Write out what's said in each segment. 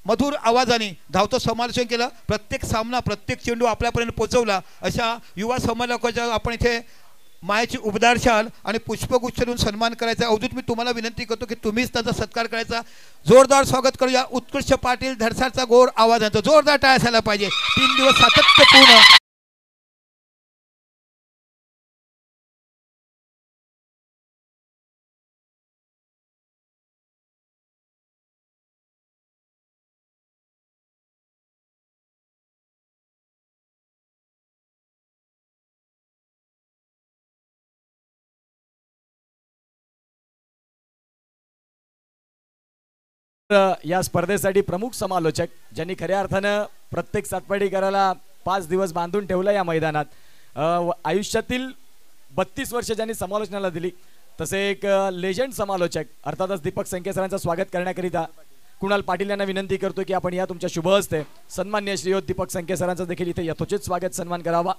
मधुर आवाजाने धावतं समालोचन केलं, प्रत्येक सामना प्रत्येक चेंडू आपल्यापर्यंत पोहोचवला. अशा युवा समालोचकाचा आपण इथे मायाची उबदार शाल आणि पुष्पगुच्छ देऊन सन्मान करायचा. अवधूत मी तुम्हाला विनंती करतो की तुम्हीच त्याचा सत्कार करायचा. जोरदार स्वागत करूया उत्कृष्ट पाटील धडसाडचा गोड आवाजांचा जोरदार टाळ्या असायला पाहिजे. 3 दिवस सातत्यपूर्ण या स्पर्धेसाठी प्रमुख समालोचक ज्यांनी खऱ्या अर्थानं प्रत्येक सातपाडीकराला 5 दिवस बांधून ठेवलं या मैदानात. आयुष्यातील 32 वर्ष ज्यांनी समालोचनाला दिली, तसे एक लेजंड समालोचक अर्थातच दीपक संके सरांचं स्वागत करण्याकरिता कुणाल पाटील यांना विनंती करतो की आपण या तुमच्या शुभ हस्ते सन्माननीय श्रीयुत दीपक संके सरांचं देखील इथे यथोचित स्वागत सन्मान करावा.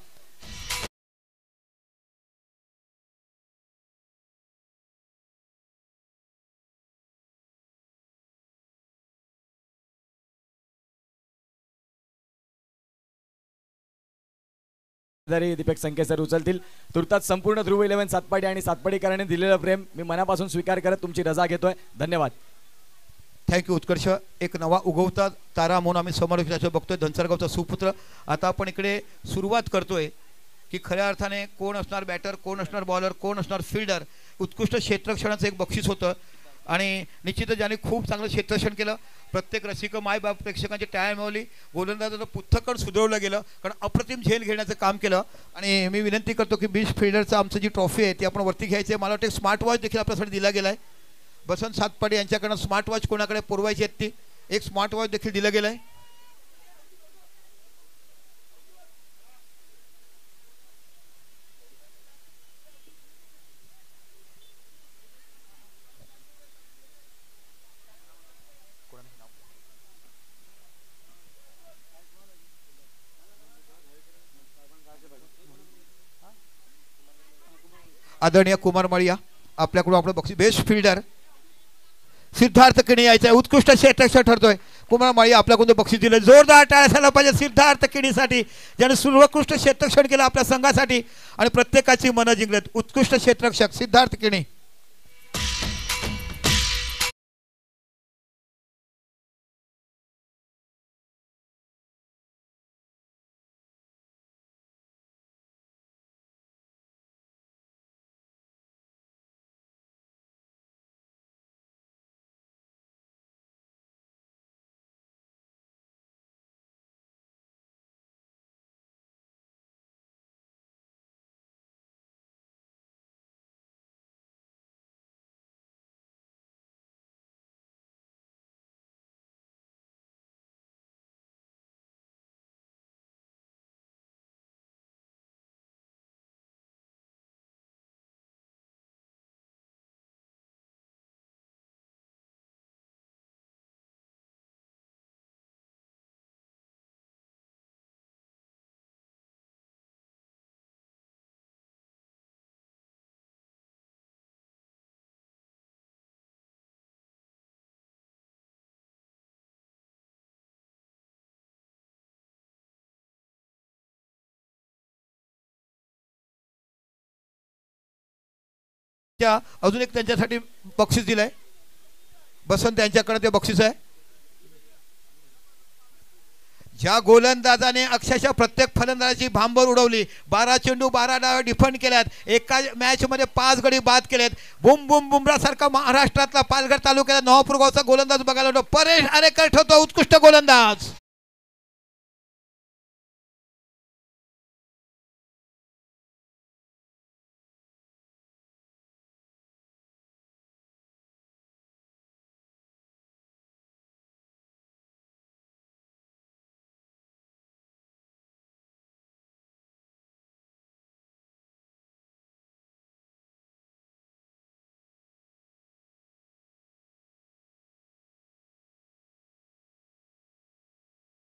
दीपक संके सर उचलतील. तुर्तास संपूर्ण ध्रुव 11 सातपाडी आणि सातपाडीकरांनी दिलेलं प्रेम मी मनापासून स्वीकार करत तुमची रजा घेतोय. धन्यवाद. थँक्यू उत्कर्ष. एक नवा उगवता तारा म्हणून आम्ही समालोचनाचं बघतोय, धनसरगावचा सुपुत्र. आता आपण इकडे सुरुवात करतोय की खऱ्या अर्थाने कोण असणार बॅटर, कोण असणार बॉलर, कोण असणार फिल्डर. उत्कृष्ट क्षेत्ररक्षणाचं एक बक्षीस होतं आणि निश्चितच ज्याने खूप चांगलं क्षेत्ररक्षण केलं. प्रत्येक रसिक मायबाप प्रेक्षकांची टाळ्या मिळवली. गोलंदाजाचं पुस्तकड सुधारवलं गेलं कारण अप्रतिम झेल घेण्याचं काम केलं. आणि मी विनंती करतो की बीच फिल्डरचं आमचं जी ट्रॉफी आहे ती आपण वरती घ्यायची आहे. मला वाटतं स्मार्ट वॉच देखील आपल्यासाठी दिला गेला आहे. बसंत सातपाडी यांच्याकडनं स्मार्ट वॉच कोणाकडे पुरवायची आहेत ती एक स्मार्ट वॉच देखील दिलं गेलं आहे. आदरणीय कुमार माळिया आपल्याकडून आपलं बक्षीस बेस्ट फिल्डर सिद्धार्थ किणी यायचा उत्कृष्ट क्षेत्ररक्षक ठरतोय. कुमार माळिया आपल्याकडून बक्षीस दिलं. जोरदार टाळ्या असायला पाहिजे सिद्धार्थ किणीसाठी ज्याने सर्वोत्कृष्ट क्षेत्ररक्षण केलं आपल्या संघासाठी आणि प्रत्येकाची मनं जिंकलेत. उत्कृष्ट क्षेत्ररक्षक सिद्धार्थ किणी. अजून एक त्यांच्यासाठी बक्षीस दिलंय. बसंत यांच्याकडे ते बक्षीस आहे. ज्या गोलंदाजाने अक्षरशः प्रत्येक फलंदाजाची भांबर उडवली. 12 चेंडू 12 डाव डिफेंड केल्यात. एका मॅच मध्ये 5 गडी बाद केलेत. बुम बुम बुमरा सारखा महाराष्ट्रातला पालघर तालुक्यात नवापूर गावचा गोलंदाज बघायला होतो. परेश आरेकर ठरतो उत्कृष्ट गोलंदाज.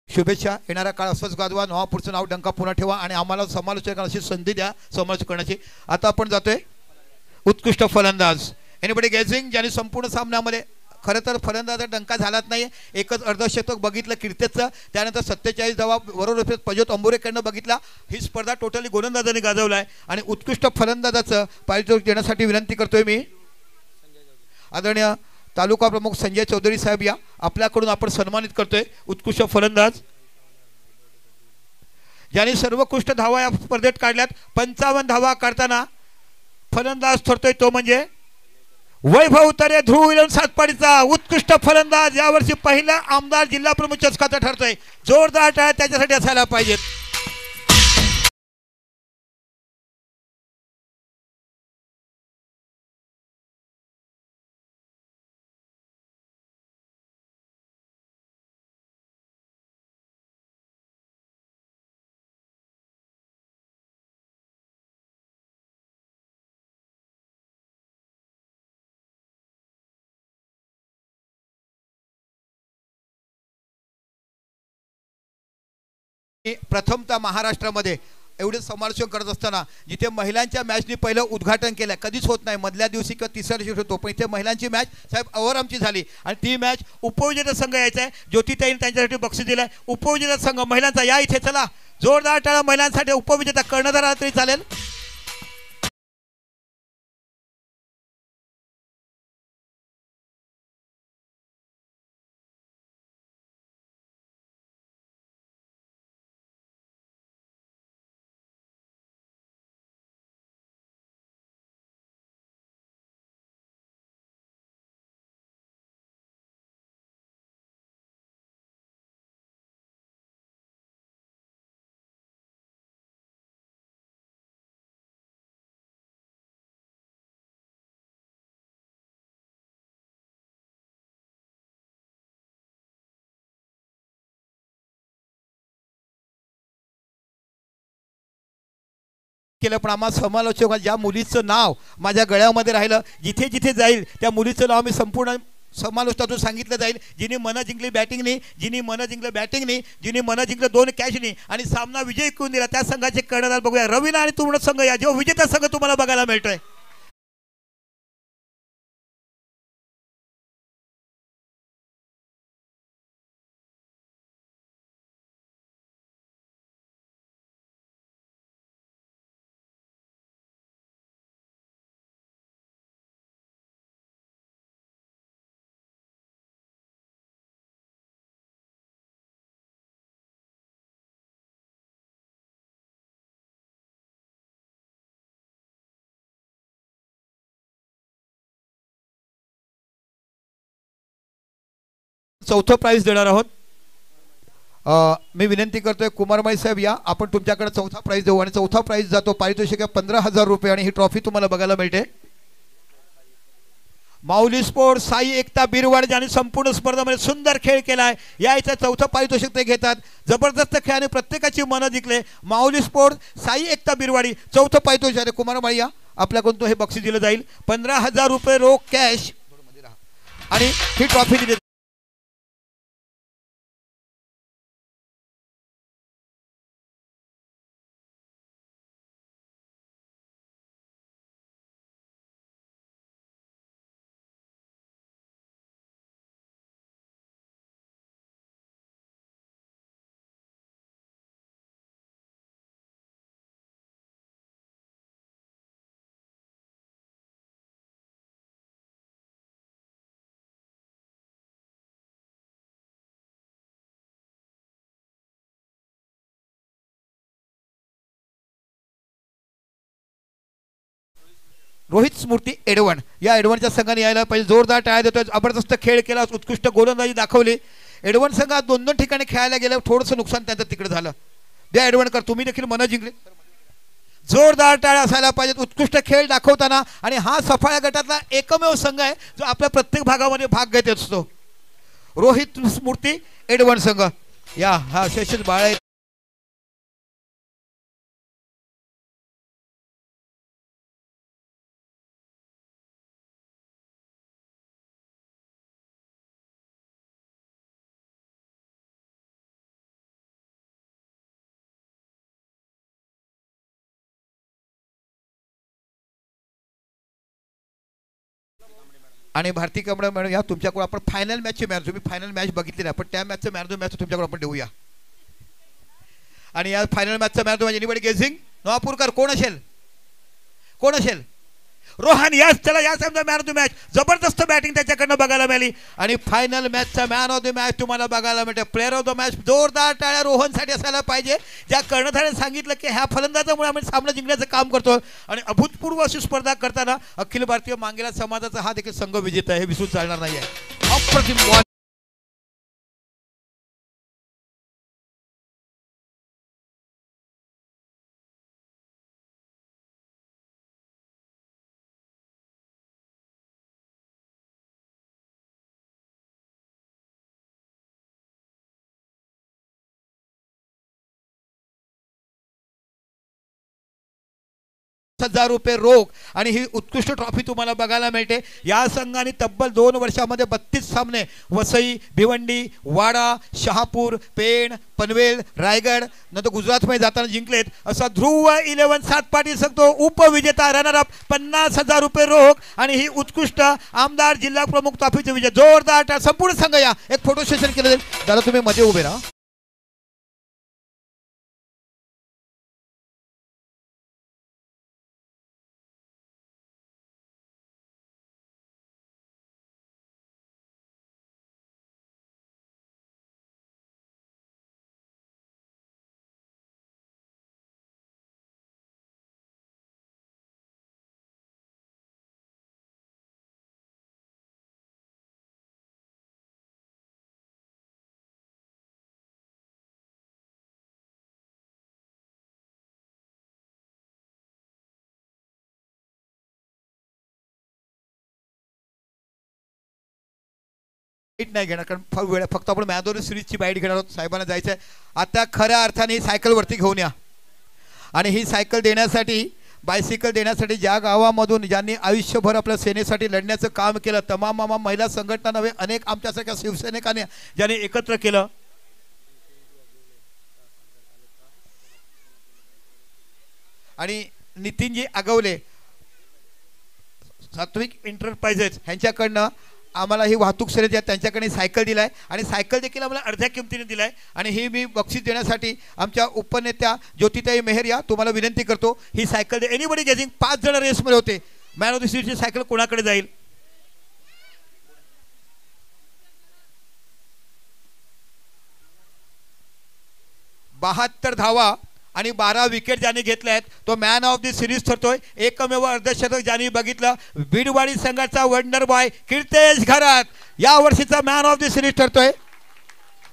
शुभेच्छा. येणारा काळ असंच गाजवा. नवापूरचं नाव डंका पुन्हा ठेवा आणि आम्हाला समालोचकांची संधी द्या समालोचन करण्याची. आता आपण जातोय उत्कृष्ट फलंदाज एनीबडी गेजिंग ज्यांनी संपूर्ण सामन्यामध्ये खरं तर फलंदाजा डंका झालाच नाही, एकच अर्धशतक बघितलं कीर्तेचं, त्यानंतर 47 धावा बरोबर प्रज्योत अंबुरेकडनं बघितला. ही स्पर्धा टोटली गोलंदाजाने गाजवला आहे आणि उत्कृष्ट फलंदाजाचं पारितोषिक देण्यासाठी विनंती करतोय मी आदरणीय तालुका प्रमुख संजय चौधरी साहेब, या आपल्याकडून आपण सन्मानित करतोय उत्कृष्ट फलंदाज ज्यांनी सर्वोत्कृष्ट धावा या स्पर्धेत काढल्यात. 55 धावा काढताना फलंदाज ठरतोय तो म्हणजे वैभव तरे, ध्रुव इलेव्हन सातपाडीचा उत्कृष्ट फलंदाज, यावर्षी पहिला आमदार जिल्हा प्रमुख चषकाचा ठरतोय. जोरदार टाळ्या त्याच्यासाठी असायला पाहिजेत. प्रथमतः महाराष्ट्रामध्ये एवढे समालोचन करत असताना जिथे महिलांच्या मॅचनी पहिलं उद्घाटन केलं, कधीच होत नाही, मधल्या दिवशी किंवा तिसऱ्या दिवशी होतो, पण इथे महिलांची मॅच साहेब आमची झाली आणि ती मॅच उपविजेता संघ यायचा आहे. ज्योतिताईने त्यांच्यासाठी बक्षीस दिलं आहे. उपविजेता संघ महिलांचा या इथे, चला जोरदार टाळ्या महिलांसाठी. उपविजेता कर्णधार आला तरी चालेल. केलं पण आम्हा समालोचक ज्या मुलीचं नाव माझ्या गळ्यामध्ये राहिलं, जिथे जिथे जाईल त्या मुलीचं नाव मी संपूर्ण समालोचनातून सांगितलं जाईल. जिने मनं जिंकली बॅटिंगनी, जिने मनं जिंकलं बॅटिंगनी, जिने मनं जिंकलं 2 कॅचनी आणि सामना विजय करून दिला, त्या संघाचे कर्णधार बघूया. रवीना आणि तुमचा संघ या, जेव्हा विजेता संघ तुम्हाला बघायला मिळतोय. चौथं प्राइज देणार आहोत. मी विनंती करतोय कुमारमाई साहेब या, आपण तुमच्याकडे चौथा प्राइज देऊ आणि चौथा प्राइज जातो पारितोषिक 15,000 रुपये आणि ही ट्रॉफी तुम्हाला बघायला मिळते. माऊली स्पोर्ट साई एकता बिरवाड ज्यांनी संपूर्ण स्पर्धेमध्ये सुंदर खेळ केलाय, या इथे चौथं पारितोषिक ते घेतात. जबरदस्त खेळाने प्रत्येकाची मनं जिंकले. माऊली स्पोर्ट साई एकता बिरवाडी चौथं पारितोषिक आहे. कुमारमाई या, आपल्याकडून तो हे बक्षीस दिलं जाईल. 15,000 रुपये रोख कॅश आणि ही ट्रॉफी दिली. रोहित स्मृती एडवण, या एडवणच्या संघाने यायला पाहिजे. जोरदार टाळ्या देतोय. जबरदस्त खेळ केला, उत्कृष्ट गोलंदाजी दाखवली. एडवण संघात 2-2 ठिकाणी खेळायला गेलं, थोडंसं नुकसान त्यांचं तिकडे झालं. द्या एडवणकर, तुम्ही देखील मनं जिंकले. जोरदार टाळ्या असायला पाहिजेत उत्कृष्ट खेळ दाखवताना. आणि हा सफाळ्या गटातला एकमेव संघ आहे जो आपल्या प्रत्येक भागामध्ये भाग घेत असतो. रोहित स्मृती एडवण संघ या, हा शेषच बाळ आणि भारती कमळे मॅडम या तुमच्याकडून आपण फायनल मॅचची मॅच, तुम्ही फायनल मॅच बघितली नाही पण त्या मॅचचं मॅच तुमच्याकडून आपण देऊया. आणि या फायनल मॅचचा मॅच एनिबडी गेसिंग नवापूरकर कोण असेल, कोण असेल? रोहन यस. चला या समजा मॅन ऑफ द मॅच, जबरदस्त बॅटिंग त्याच्याकडनं बघायला मिळाली आणि फायनल मॅचचा मॅन ऑफ द मॅच तुम्हाला बघायला मिळते. प्लेअर ऑफ द मॅच जोरदार टाळ्या रोहनसाठी असायला पाहिजे, ज्या कर्णधाराने सांगितलं की ह्या फलंदाजामुळे आम्ही सामना जिंकण्याचं काम करतो. आणि अभूतपूर्व अशी स्पर्धा करताना अखिल भारतीय मांगेला समाजाचा हा देखील संघ विजेता आहे, हे विसरून चालणार नाही आहे. अप्रतिम बॉल. ₹1,000 रोख आणि ही उत्कृष्ट ट्रॉफी तुम्हाला बघायला मिळते. या संघाने तब्बल 2 वर्षामध्ये 32 सामने वसई, भिवंडी, वाडा, शहापूर, पेण, पनवेल, रायगड नंतर गुजरातमध्ये जाताना जिंकलेत. असा ध्रुव 11 सात पाटील सांगतो उपविजेता रनरअप ₹50,000 रोख आणि ही उत्कृष्ट आमदार जिल्हा प्रमुख ट्रॉफीचे विजय. जोरदार संपूर्ण संघ या एक फोटो सेशन केलं जाईल. दादा तुम्ही मध्ये उभे राहा. नाही घेणार कारण फार वेळ, फक्त आपण मॅच सिरीजची बाईट घेणार आहोत. साहेबांना जायचं आहे आता. खऱ्या अर्थाने ही सायकलवरती घेऊन या आणि ही सायकल देण्यासाठी, बायसिकल देण्यासाठी ज्या गावामधून ज्यांनी आयुष्यभर आपल्या सेनेसाठी लढण्याचं काम केलं, तमाम महिला संघटना नव्हे अनेक आमच्यासारख्या शिवसैनिकांनी ज्यांनी एकत्र केलं. आणि नितीनजी आगवले सात्विक एंटरप्राइजेस ह्यांच्याकडनं आम्हाला ही वाहतूक सेवेची त्यांच्याकडे सायकल दिलाय आणि सायकल देखील आम्हाला अर्ध्या किमतीने दिलाय. आणि ही मी बक्षीस देण्यासाठी आमच्या उपनेत्या ज्योतिताई मेहर या तुम्हाला विनंती करतो. ही सायकल एनीबडी गेसिंग 5 जण रेसमध्ये होते. मॅन ऑफ द सीरीजची सायकल कोणाकडे जाईल? बहात्तर धावा आणि 12 विकेट ज्यांनी घेतल्या आहेत तो मॅन ऑफ द सिरीज ठरतोय. एकमेव अर्धशतक ज्यांनी बघितलं बीडवाडी संघाचा वंडर बॉय कीर्तेश घरात या वर्षीचा मॅन ऑफ द सिरीज ठरतोय.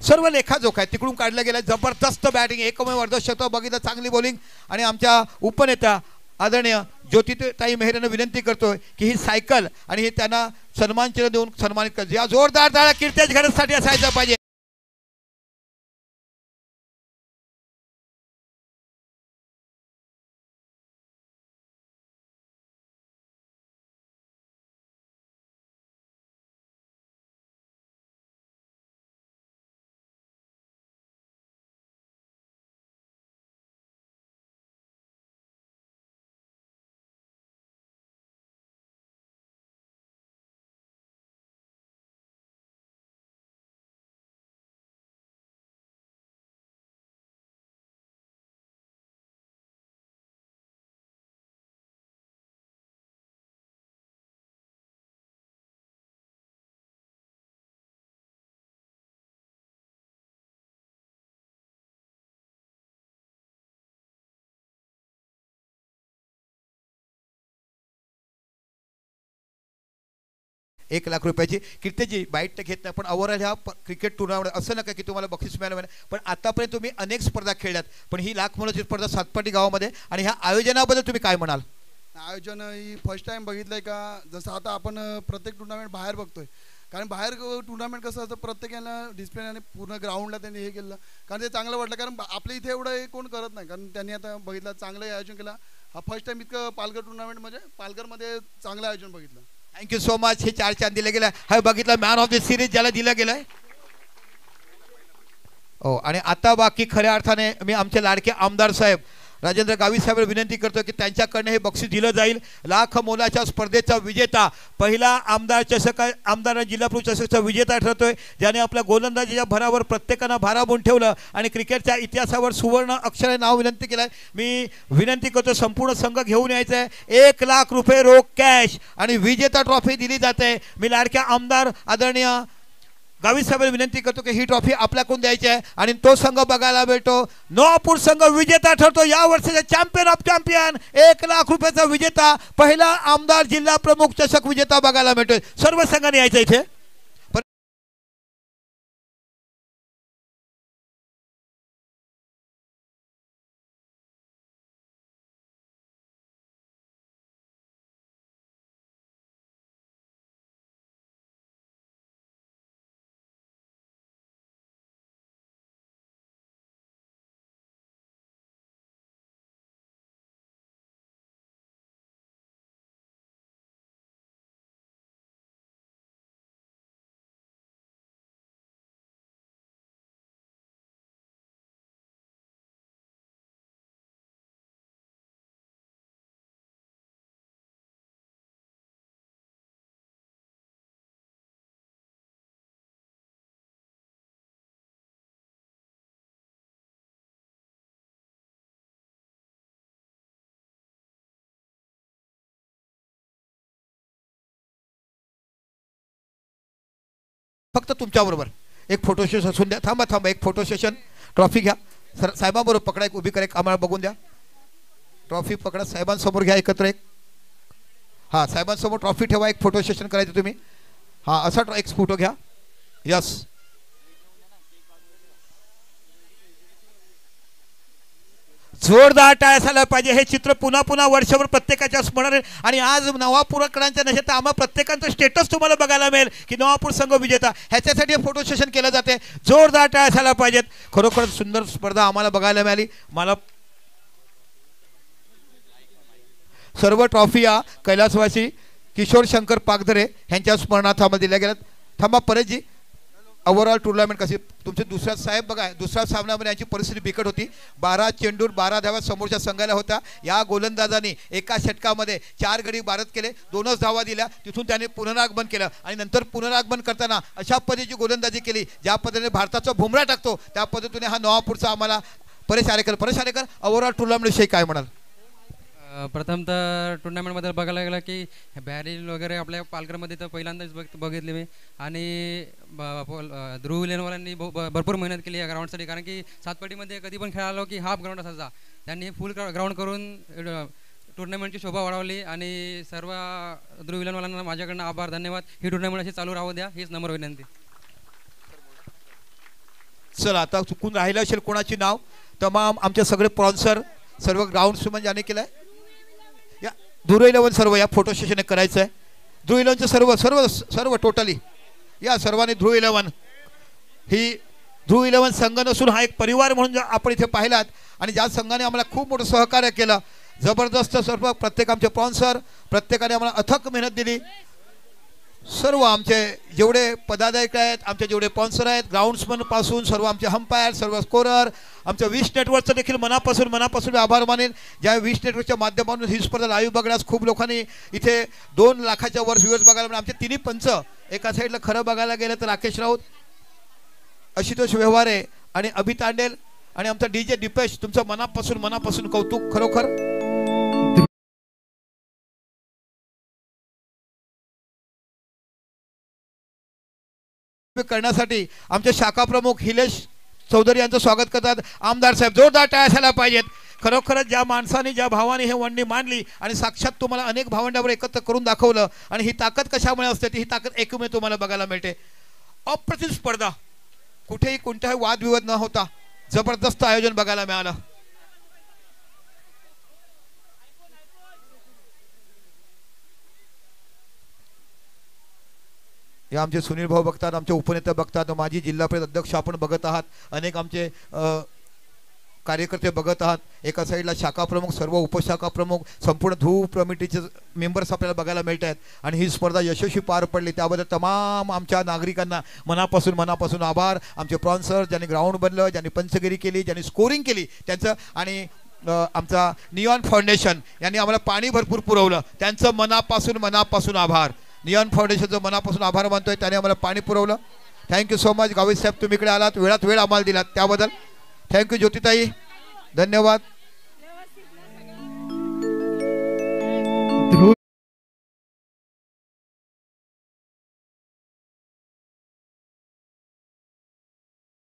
सर्व लेखाजोखा आहे तिकडून काढलं गेलं. जबरदस्त बॅटिंग, एकमेव अर्धशतक बघितलं, चांगली बॉलिंग. आणि आमच्या उपनेत्या आदरणीय ज्योतिताई मेहर यांना विनंती करतोय की ही सायकल आणि हे त्यांना सन्मान चिन्ह देऊन सन्मानित कर. या जोरदार टाळ्या कीर्तेश घरासाठी असायला पाहिजे. ₹1,00,000 कीर्तीजी बाईट तर घेत नाही पण ओव्हरऑल ह्या क्रिकेट टुर्नामेंट असं नका की तुम्हाला बक्षीस मिळालं नाही. पण आतापर्यंत तुम्ही अनेक स्पर्धा खेळल्यात पण ही लाख मुलाची स्पर्धा सातपाटी गावामध्ये आणि ह्या आयोजनाबद्दल तुम्ही काय म्हणाल? आयोजन ही फर्स्ट टाइम बघितलंय का? जसं आता आपण प्रत्येक टुर्नामेंट बाहेर बघतोय कारण बाहेर टुर्नामेंट कसं असतं प्रत्येकाला डिसिप्लिन आणि पूर्ण ग्राउंडला त्यांनी हे केलं कारण ते चांगलं वाटलं. कारण आपल्या इथे एवढं हे कोण करत नाही कारण त्यांनी आता बघितलं चांगलं आयोजन केलं. हा फर्स्ट टाइम इतकं पालघर टुर्नामेंट म्हणजे पालघरमध्ये चांगलं आयोजन बघितलं. Thank you so much. हे 4 चांद दिलं गेलं. हा बघितलं मॅन ऑफ द सिरीज ज्याला दिलं गेलंय. हो आणि आता बाकी खऱ्या अर्थाने मी आमचे लाडके आमदार साहेब राजेंद्र गावी साहेब विनंती करतो की त्यांच्याकडनं हे बक्षीस दिलं जाईल. लाख मोलाच्या स्पर्धेचा विजेता, पहिला आमदार चषक, आमदार जिल्हा परिषद चषकचा विजेता ठरतोय, ज्याने आपल्या गोलंदाजीच्या भरावर प्रत्येकानं भाराबून ठेवलं आणि क्रिकेटच्या इतिहासावर सुवर्ण अक्षराने नाव विनंती केलं. मी विनंती करतो संपूर्ण संघ घेऊन यायचं आहे. 1 लाख रुपये रोख कॅश आणि विजेता ट्रॉफी दिली जाते. मी लाडक्या आमदार आदरणीय गावित साहेब विनंती करतो की ही ट्रॉफी आपल्याकडून द्यायची आहे आणि तो संघ बघायला भेटतो. नवापूर संघ विजेता ठरतो, या वर्षाचा चॅम्पियन ऑफ चॅम्पियन, 1 लाख रुपयाचा विजेता, पहिला आमदार जिल्हा प्रमुख चषक विजेता बघायला मिळतोय. सर्व संघाने यायचं इथे. फक्त तुमच्याबरोबर एक फोटो सेशन असून द्या. थांबा एक फोटो सेशन. ट्रॉफी घ्या सर, साहेबांबरोबर पकडा, एक उभी करा, एक आम्हाला बघून द्या. ट्रॉफी पकडा, साहेबांसमोर घ्या एकत्र एक. हां, साहेबांसमोर ट्रॉफी ठेवा, एक फोटो सेशन करायचं तुम्ही. हां, असा एक फोटो घ्या. यस, जोरदार टाळ्या झाला पाहिजे. हे चित्र पुन्हा पुन्हा वर्षभर प्रत्येकाच्या स्मरण. आणि आज नवापूरकरांच्या नशेत आम्हा प्रत्येकाचं स्टेटस तुम्हाला बघायला मिळेल की नवापूर संघ विजेता. ह्याच्यासाठी फोटो सेशन केलं जाते. जोरदार टाळ्या झाला पाहिजेत. खरोखर सुंदर स्पर्धा आम्हाला बघायला मिळाली. मला सर्व ट्रॉफी या कैलासवासी किशोर शंकर पागधरे यांच्या स्मरणार्थ आम्हाला दिल्या गेल्यात. थांबा परेशजी, ओव्हरऑल टुर्नामेंट कशी तुमचे दुसरा साहेब बघा, दुसऱ्या सामन्यामध्ये यांची परिस्थिती बिकट होती. 12 चेंडूर 12 धावा समोरच्या संघाला होता. या गोलंदाजांनी एका षटकामध्ये 4 गडी बाद केले, 2च धावा दिल्या. तिथून त्याने पुनरागमन केलं आणि नंतर पुनरागमन करताना अशा पद्धतीची गोलंदाजी केली ज्या पद्धतीने भारताचा भुमरा टाकतो त्या पद्धतीने हा नवापूरचा आम्हाला परेश आरेकर ओव्हरऑल टुर्नामेंटविषयी काय म्हणाल? प्रथमतः टुर्नामेंटबद्दल बघायला गेलं की बॅरिल वगैरे आपल्या पालघरमध्ये तर पहिल्यांदाच बघितले मी. आणि ध्रुव इलेव्हनवाल्यांनी भरपूर मेहनत केली या ग्राउंडसाठी, कारण की सातपाटीमध्ये कधी पण खेळालो की हाफ ग्राउंड असायचा. त्यांनी फुल ग्राउंड करून टुर्नामेंटची शोभा वाढवली. आणि सर्व ध्रुव इलेव्हनवाल्यांना माझ्याकडनं आभार, धन्यवाद. ही टुर्नामेंट अशी चालू राहू द्या, हीच नम्र विनंती. चला, आता चुकून राहिलं असेल कोणाची नाव, तमाम आमचे सगळे स्पॉन्सर, सर्व ग्राउंड सुमन ज्याने केलं आहे, या ध्रुव इलेव्हन सर्व या फोटो सेशन करायचं आहे. ध्रुव इलेव्हनचं सर्व सर्व सर्व टोटली या सर्वांनी ध्रुव इलेव्हन ही ध्रुव इलेव्हन संघ नसून हा एक परिवार म्हणून आपण इथे पाहिलात. आणि ज्या संघाने आम्हाला खूप मोठं सहकार्य केलं, जबरदस्त सर्व प्रत्येक आमचे स्पॉन्सर, प्रत्येकाने आम्हाला अथक मेहनत दिली. सर्व आमचे जेवढे पदाधिकारी आहेत, आमचे जेवढे स्पॉन्सर आहेत, ग्राउंड्समन पासून सर्व आमचे अंपायर, सर्व स्कोरर, आमच्या 20 नेटवर्कचं देखील मनापासून आभार मानेल. ज्या 20 नेटवर्कच्या माध्यमातून ही स्पर्धा लाईव्ह बघण्यास खूप लोकांनी इथे 2 लाखाच्या वर व्ह्यूअर्स बघायला मिळाले. आमचे तिन्ही पंच, एका साईडला खरं बघायला गेलं तर राकेश राऊत, आशुतोष व्यवहारे आणि अभि तांडेल आणि आमचा DJ दीपेश, तुमचं मनापासून कौतुक. खरोखर करण्यासाठी आमचे शाखा प्रमुख हिलेश चौधरी यांचं स्वागत करतात. आमदार साहेब, जोरदार टाळ्या झाल्या पाहिजेत. खरोखरच ज्या माणसाने, ज्या भावाने हे वंडी मांडली आणि साक्षात तुम्हाला अनेक भावंडावर एकत्र करून दाखवलं. आणि ही ताकद कशामुळे असते, ही ताकद एकमेव तुम्हाला बघायला मिळते. अप्रतिम स्पर्धा, कुठेही कोणताही वादविवाद न होता जबरदस्त आयोजन बघायला मिळालं. हे आमचे सुनील भाऊ बघतात, आमचे उपनेते बघतात, माजी जिल्हा परिषद अध्यक्ष आपण बघत आहात, अनेक आमचे कार्यकर्ते बघत आहात. एका साईडला शाखा प्रमुख, सर्व उपशाखा प्रमुख, संपूर्ण धूव कमिटीचे मेंबर्स आपल्याला बघायला मिळत आहेत. आणि ही स्पर्धा यशस्वी पार पडली त्याबद्दल तमाम आमच्या नागरिकांना मनापासून आभार. आमचे स्पॉन्सर, ज्यांनी ग्राउंड बनलं, ज्यांनी पंचगिरी केली, ज्यांनी स्कोरिंग केली त्यांचं, आणि आमचा नियॉन फाउंडेशन यांनी आम्हाला पाणी भरपूर पुरवलं, त्यांचं मनापासून आभार. नियॉन फाउंडेशनचं मनापासून आभार मानतोय, त्याने आम्हाला पाणी पुरवलं. थँक्यू सो मच गावित साहेब, तुम्ही इकडे आलात, वेळात वेळ आम्हाला दिलात त्याबद्दल थँक्यू. ज्योतिताई धन्यवाद.